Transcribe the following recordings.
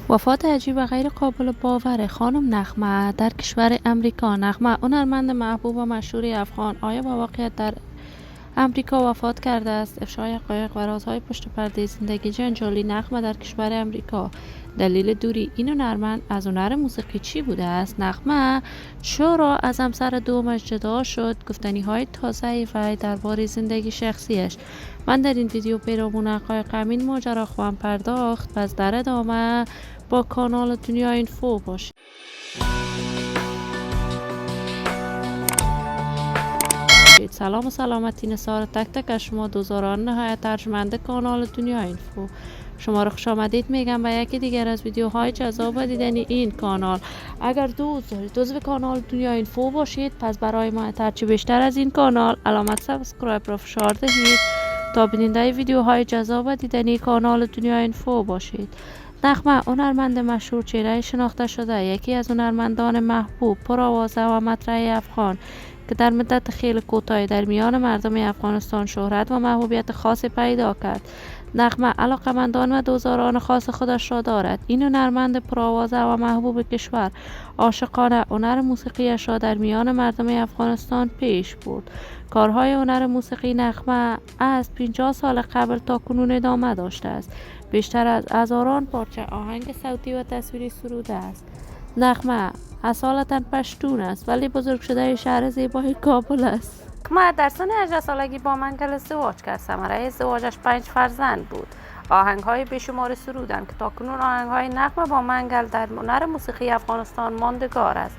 وفات عجیب و غیر قابل باور خانم نغمه در کشور امریکا. نغمه هنرمند محبوب و مشهور افغان آیا با واقعیت در امریکا وفات کرده است؟ افشای حقایق و رازهای پشت پرده زندگی جنجالی نغمه در کشور امریکا. دلیل دوری این هنرمند از هنر موسیقی چی بوده است؟ نغمه چرا از همسر دومش جدا شد؟ گفتنی های تازه وی درباره زندگی شخصیش. من در این ویدیو پیرامون حقایق همین ماجرا خواهم پرداخت. پس در ادامه با کانال دنیا اینفو باشید. سلام و سلامتی نثار تک تک از شما دوزاران نهایت ارجمند کانال دنیا اینفو. شما رو خوش آمدید میگم به یکی دیگر از ویدیوهای جذاب و دیدنی این کانال. اگر دوست دارید عضو کانال دنیا اینفو باشید، پس برای ما هرچی بیشتر از این کانال علامت سابسکرایب را فشار دهید تا بیننده ویدیوهای جذاب و دیدنی کانال دنیا اینفو باشید. نغمه هنرمند مشهور، چهره شناخته شده، یکی از هنرمندان محبوب، پرآوازه و مطرح افغان که در مدت خیلی کوتاهی در میان مردم افغانستان شهرت و محبوبیت خاصی پیدا کرد. نغمه علاقمندان و دوستداران خاص خودش را دارد. این هنرمند پرآوازه و محبوب کشور عاشقانه هنر موسیقیش را در میان مردم افغانستان پیش برد. کارهای هنر موسیقی نغمه از 50 سال قبل تا کنون ادامه داشته است. بیشتر از هزاران پارچه آهنگ صوتی و تصویری سروده است. نغمه اصالتا پشتون است ولی بزرگ شده شهر زیبای کابل است. نغمه در سن 18 سالگی با منگل ازدواج کرد. ثمره ازدواجش 5 فرزند بود. آهنگ‌های بیشماری سرودند که تاکنون آهنگ‌های نغمه با منگل در هنر موسیقی افغانستان ماندگار است.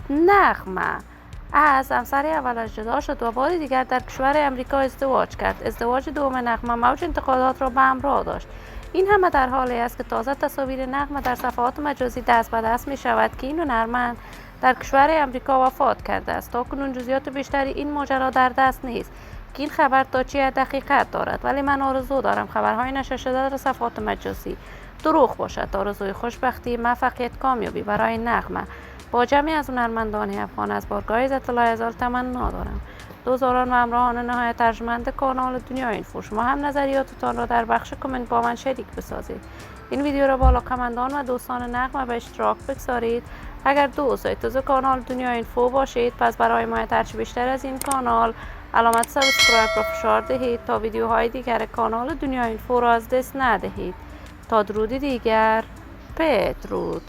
نغمه از همسر اولش جدا شد و بار دیگر در کشور امریکا ازدواج کرد. ازدواج دوم نغمه موج انتقادات را به همراه داشت. این همه در حالی است که تازه تصاویر نغمه در صفحات مجازی دست به دست می شود که این هنرمند در کشور امریکا وفات کرده است. تاکنون جزئیات بیشتری این ماجرا در دست نیست که این خبر تا چه دقیقت دارد، ولی من آرزو دارم خبرهای نشر شده در صفحات مجازی دروغ باشد. آرزوی خوشبختی، موفقیت، کامیابی برای نغمه با جمعی از هنرمندان افغان از بارگاه عزت الله هزار تمنا دارم. دوستداران و همراهان نهایت ارجمند کانال دنیا اینفو، شما هم نظریاتتان را در بخش کامنت با من شریک بسازید. این ویدیو را با علاقه‌مندان و دوستان نغمه به اشتراک بگذارید. اگر دوست دارید عضو کانال دنیا اینفو باشید، پس برای ما هرچی بیشتر از این کانال علامت سابسکرایب را فشار دهید تا ویدیوهای دیگر کانال دنیا اینفو را از دست ندهید. تا درودی دیگر، بدرود.